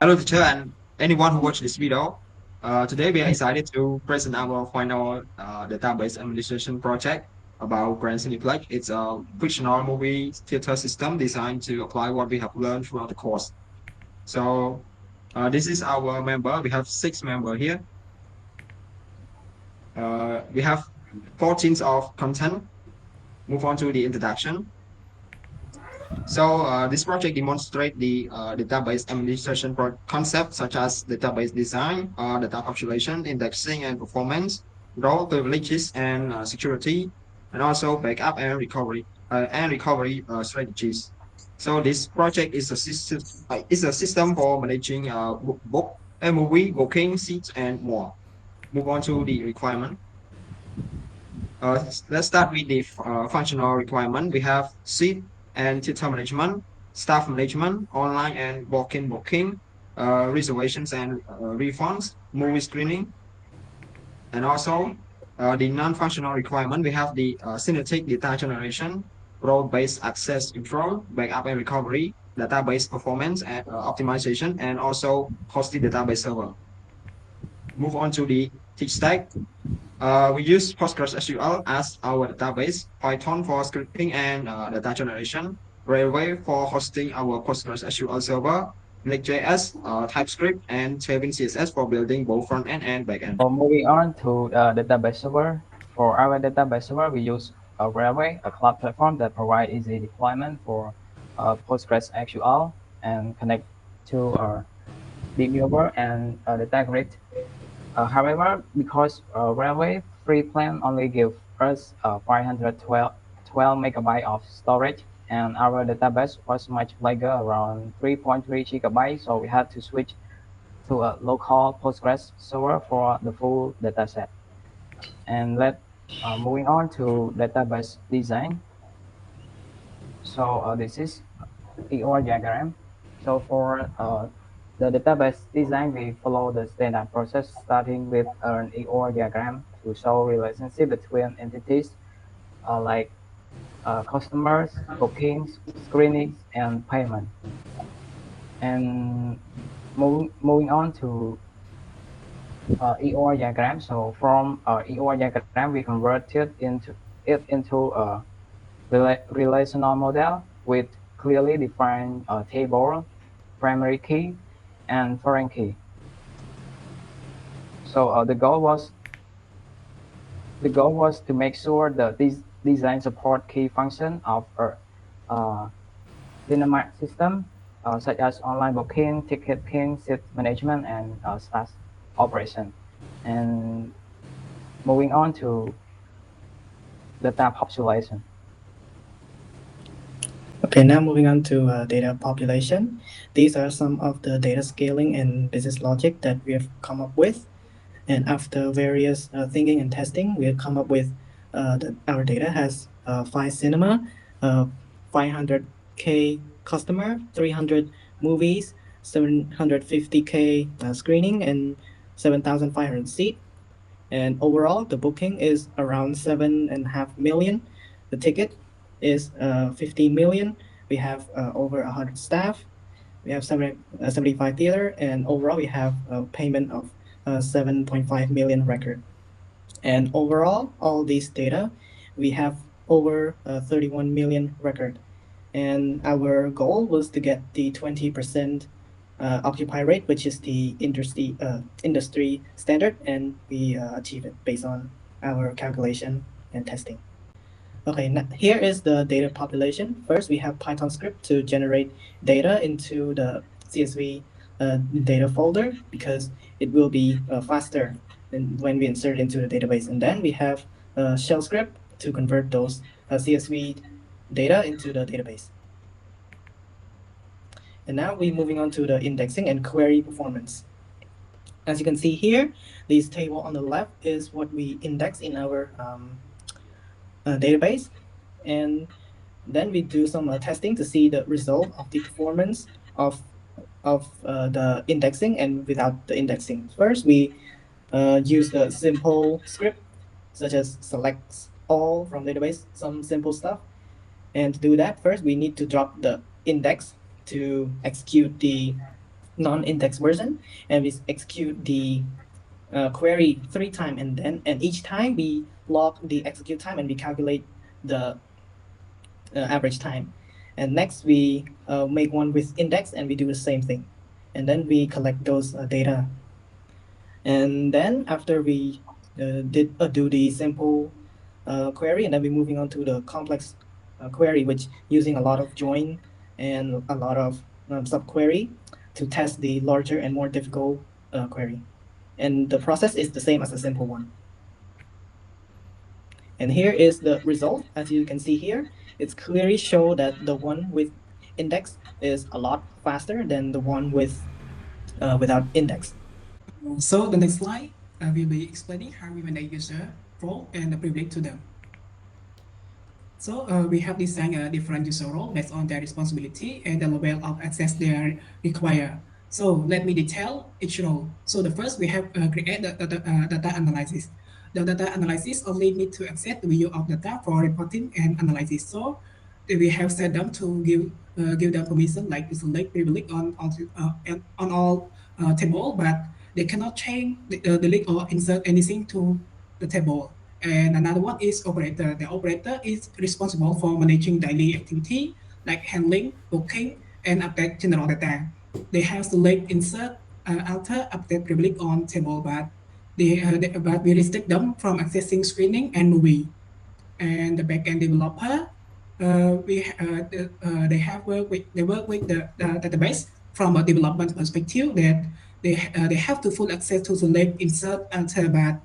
Hello, teacher, and anyone who watched this video. Today, we are excited to present our final database administration project about Grand Cineplex. It's a fictional movie theater system designed to apply what we have learned throughout the course. So, this is our member. We have six members here. We have 14 of content. Move on to the introduction. So this project demonstrates the database administration concepts such as database design, data population, indexing and performance, role privileges and security, and also backup and recovery strategies. So this project is a system for managing movie booking, seats, and more. Move on to the requirement. Let's start with the functional requirement. We have seat and theater management, staff management, online and walk-in booking, reservations and refunds, movie screening, and also the non-functional requirement. We have the synthetic data generation, role-based access control, backup and recovery, database performance and optimization, and also hosted database server. Move on to the teach stack. We use PostgreSQL as our database, Python for scripting and data generation, Railway for hosting our PostgreSQL server, Next.js, TypeScript, and Tailwind CSS for building both front end and back end. Moving on to database server. For our database server, we use Railway, a cloud platform that provides easy deployment for PostgreSQL and connect to DBA and data grid. However, because Railway free plan only give us 512 megabyte of storage, and our database was much bigger, around 3.3 gigabytes, so we had to switch to a local Postgres server for the full dataset. And moving on to database design. So this is EOR diagram. So for the database design, we follow the standard process, starting with an EOR diagram to show relationship between entities like customers, bookings, screenings, and payment. And moving on to EOR diagram. So from EOR diagram, we converted into a relational model with clearly defined table, primary key, and foreign key. So the goal was to make sure that this design support key function of a dynamic system, such as online booking, ticket booking, seat management, and SaaS operation. And moving on to data population. Okay, now moving on to data population. These are some of the data scaling and business logic that we have come up with. And after various thinking and testing, we have come up with our data has 5 cinema, 500K customer, 300 movies, 750K screening, and 7,500 seat. And overall, the booking is around 7.5 million. The ticket is 15 million. We have over 100 staff. We have 75 theater, and overall we have a payment of 7.5 million record. And overall, all these data, we have over 31 million record. And our goal was to get the 20% occupy rate, which is the industry standard, and we achieve it based on our calculation and testing. Okay, now here is the data population. First, we have Python script to generate data into the CSV data folder because it will be faster than when we insert into the database. And then we have a shell script to convert those CSV data into the database. And now we're moving on to the indexing and query performance. As you can see here, this table on the left is what we index in our database, and then we do some testing to see the result of the performance of the indexing and without the indexing. First, we use a simple script such as select all from database, some simple stuff. And to do that, first we need to drop the index to execute the non-index version, and we execute the query 3 times, and each time we log the execute time and we calculate the average time. And next we make one with index and we do the same thing, and then we collect those data. And then after we do the simple query, and then we're moving on to the complex query, which using a lot of join and a lot of subquery to test the larger and more difficult query. And the process is the same as a simple one. And here is the result. As you can see here, it's clearly show that the one with index is a lot faster than the one with without index. So the next slide, I will be explaining how we manage user role and the privilege to them. So we have designed a different user role based on their responsibility and the level of access they require. So let me detail each role. So the first we have create the data analysis. The data analysis only need to access the view of data for reporting and analysis. So we have set them to give them permission like to select privilege on all table, but they cannot change, delete or insert anything to the table. And another one is operator. The operator is responsible for managing daily activity like handling, booking, and update general data. They have select, insert, alter, update privilege on table, but we restrict them from accessing screening and movie. And the backend developer, they work with the database from a development perspective that they have to full access to select, insert, alter, but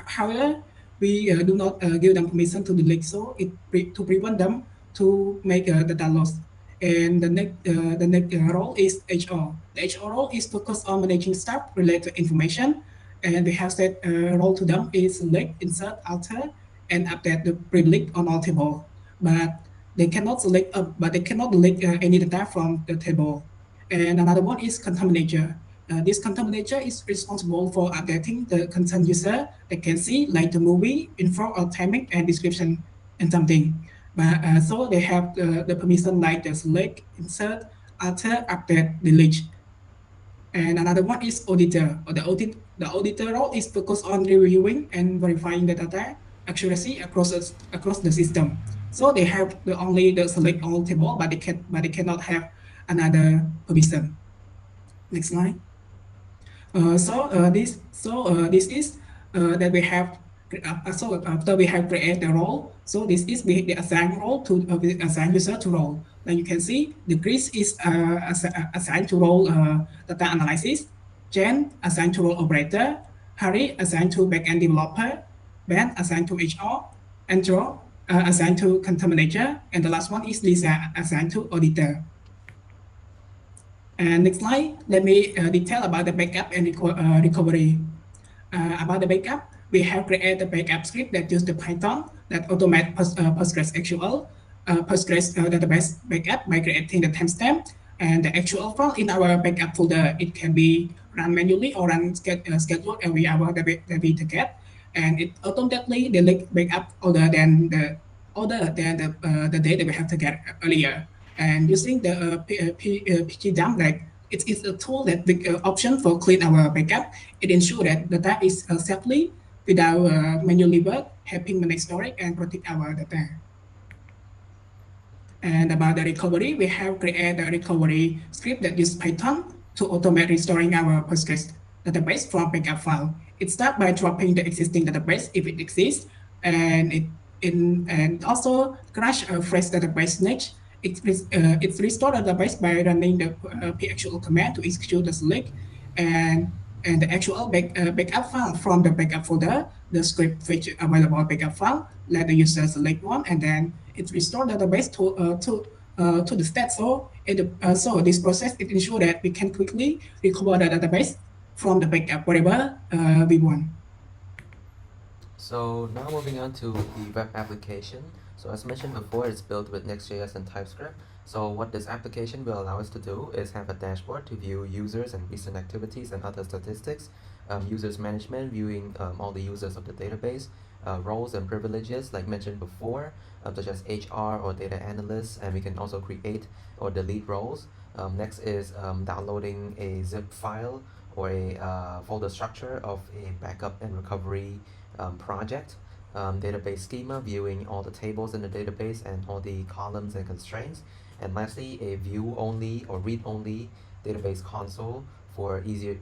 however we do not give them permission to delete, so to prevent them to make data loss. And the next role is HR. The HR role is focused on managing staff related information, and we have set role to them is select, insert, alter, and update the privilege on all table. But but they cannot delete any data from the table. And another one is content manager. This content manager is responsible for updating the content user that can see like the movie, info or timing and description and something. But so they have the permission like the select, insert, alter, update, delete. And another one is auditor. The auditor role is focused on reviewing and verifying the data accuracy across the system. So they have only the select all table, but they cannot have another permission. Next slide. This is that we have. So after we have created the role, so this is the assign role to assign user to role. Like you can see, the Chris is assigned to role data analysis, Jen assigned to role operator, Harry assigned to backend developer, Ben assigned to HR, Andrew assigned to content manager, and the last one is Lisa assigned to auditor. And next slide, let me detail about the backup and recovery. About the backup, we have created a backup script that uses the Python that automate PostgreSQL, Postgres database backup by creating the timestamp and the actual file in our backup folder. It can be run manually or run scheduled every hour that we get, and it automatically delete backup older than the date that we have to get earlier. And using the PG dump, like it is a tool that with option for clean our backup. It ensures that data is safely without manually work, helping manage storage and protect our data. And about the recovery, we have created a recovery script that uses Python to automate restoring our Postgres database from backup file. It starts by dropping the existing database if it exists, and and also crash a fresh database next. It restores the database by running the pactual command to execute the select and the actual backup file from the backup folder. The script fetch available backup file, let the user select one, and then it restores the database to the state. So this process it ensures that we can quickly recover the database from the backup wherever we want. So now moving on to the web application. So as mentioned before, it's built with Next.js and TypeScript. So what this application will allow us to do is have a dashboard to view users and recent activities and other statistics, users management, viewing all the users of the database, roles and privileges like mentioned before, such as HR or data analysts, and we can also create or delete roles. Next is downloading a zip file or a folder structure of a backup and recovery project. Database schema, viewing all the tables in the database and all the columns and constraints. And lastly, a view only or read only database console for easy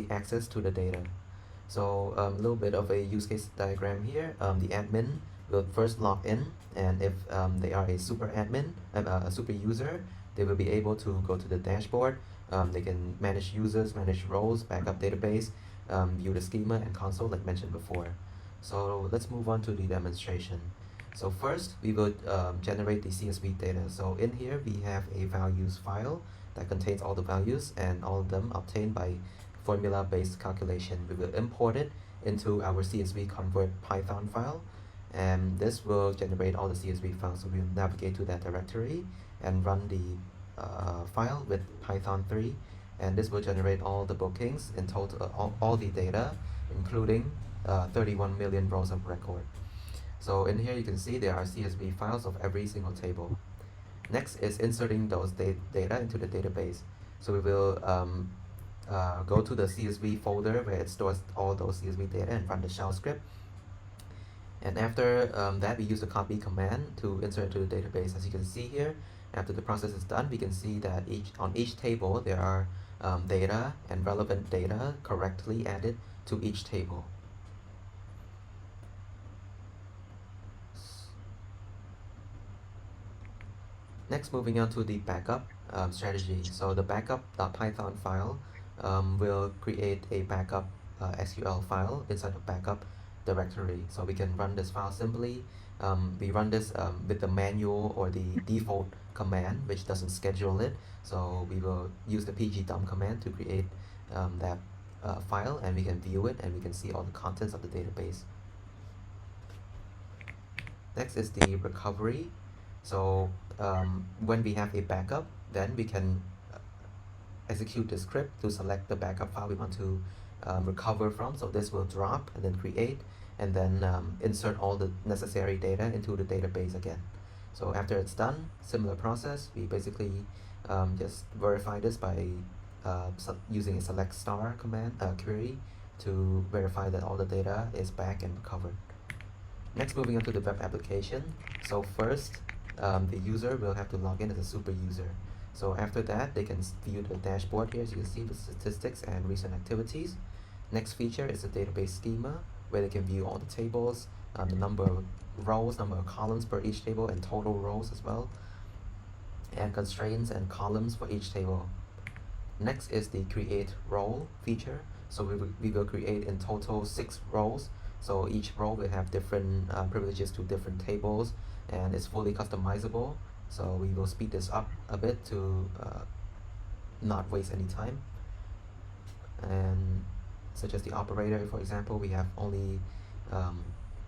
access to the data. So a little bit of a use case diagram here. The admin will first log in, and if they are a super admin, a super user, they will be able to go to the dashboard. They can manage users, manage roles, backup database, view the schema and console like mentioned before. So let's move on to the demonstration. So first, we will generate the CSV data. So in here, we have a values file that contains all the values and all of them obtained by formula-based calculation. We will import it into our CSV convert Python file, and this will generate all the CSV files. So we'll navigate to that directory and run the file with Python 3, and this will generate all the bookings in total, all the data, including 31 million rows of record. So in here you can see there are CSV files of every single table. Next is inserting those data into the database. So we will go to the CSV folder where it stores all those CSV data and run the shell script. And after that, we use the copy command to insert into the database. As you can see here, after the process is done, we can see that on each table there are data and relevant data correctly added to each table. Next, moving on to the backup strategy. So the backup.python file will create a backup SQL file inside the backup directory. So we can run this file simply. We run this with the manual or the default command, which doesn't schedule it. So we will use the pgdump command to create that file, and we can view it and we can see all the contents of the database. Next is the recovery. So when we have a backup, then we can execute the script to select the backup file we want to recover from. So this will drop and then create and then insert all the necessary data into the database again. So after it's done, similar process, we basically just verify this by using a select star command query to verify that all the data is back and recovered. Next, moving on to the web application. So first, the user will have to log in as a super user. So after that, they can view the dashboard here, as you can see the statistics and recent activities. Next feature is the database schema, where they can view all the tables, the number of rows, number of columns per each table, and total rows as well, and constraints and columns for each table. Next is the create role feature. So we will create in total 6 roles. So each role will have different privileges to different tables, and it's fully customizable. So we will speed this up a bit to not waste any time. And such as the operator, for example, we have only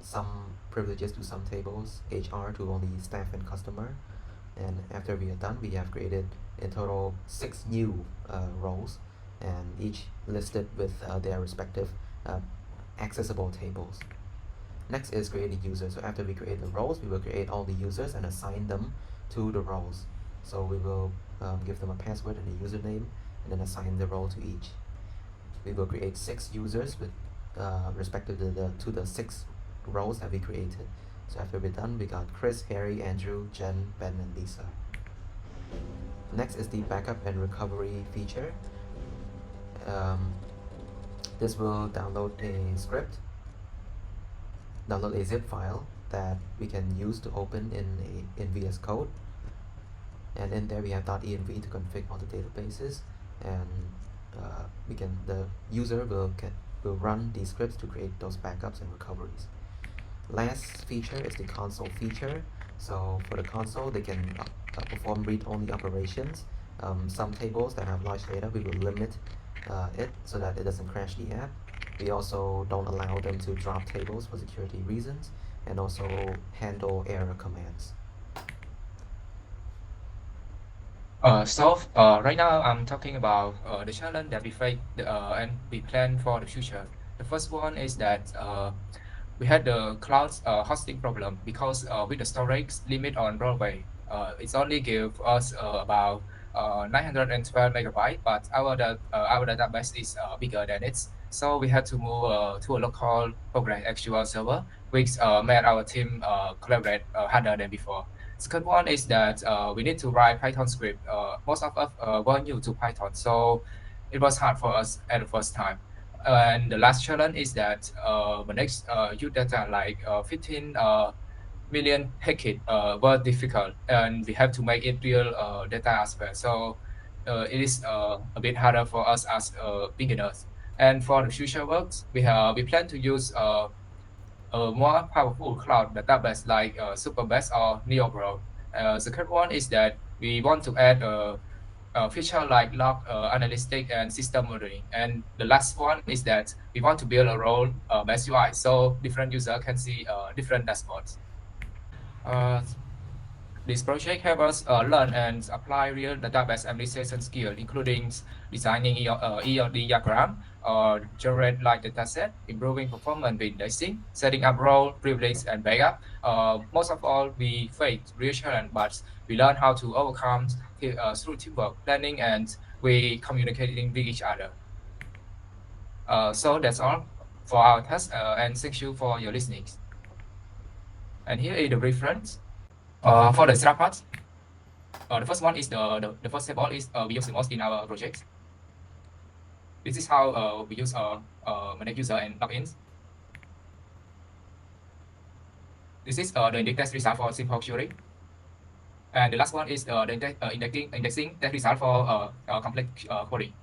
some privileges to some tables, HR to only staff and customer. And after we are done, we have created in total 6 new roles, and each listed with their respective accessible tables. Next is creating users. So after we create the roles, we will create all the users and assign them to the roles. So we will give them a password and a username, and then assign the role to each. We will create 6 users with respective to the 6 roles that we created. So after we're done, we got Chris, Harry, Andrew, Jen, Ben, and Lisa. Next is the backup and recovery feature. This will download a script, download a zip file that we can use to open in VS Code, and in there we have .env to configure all the databases, and the user will run these scripts to create those backups and recoveries. Last feature is the console feature. So for the console, they can perform read-only operations. Some tables that have large data, we will limit it so that it doesn't crash the app. We also don't allow them to drop tables for security reasons, and also handle error commands. Right now I'm talking about the challenge that we face and we plan for the future. The first one is that we had the cloud hosting problem because with the storage limit on Broadway, it's only give us about 912 megabyte, but our database is bigger than it. So we had to move to a local PostgreSQL server, which made our team collaborate harder than before. Second one is that we need to write Python script. Most of us were new to Python, so it was hard for us at the first time. And the last challenge is that manage huge data like 15 million packets were difficult, and we have to make it real data as well. So it is a bit harder for us as beginners. And for the future works, we plan to use a more powerful cloud database like Superbase or NeoBro. The third one is that we want to add a feature like log analytic and system modeling. And the last one is that we want to build a role-based UI so different users can see different dashboards. Uh, this project helps us learn and apply real database administration skills, including designing ELD diagram or generate light dataset, improving performance with indexing, setting up role, privilege, and backup. Most of all, we face real challenge, but we learn how to overcome through teamwork, planning, and we communicating with each other. So that's all for our test, and thank you for your listening. And here is the reference. For the setup part, the first one is the first step all is we use the most in our project. This is how we use manage user and logins. This is the index test result for simple query. And the last one is the indexing test result for complex query.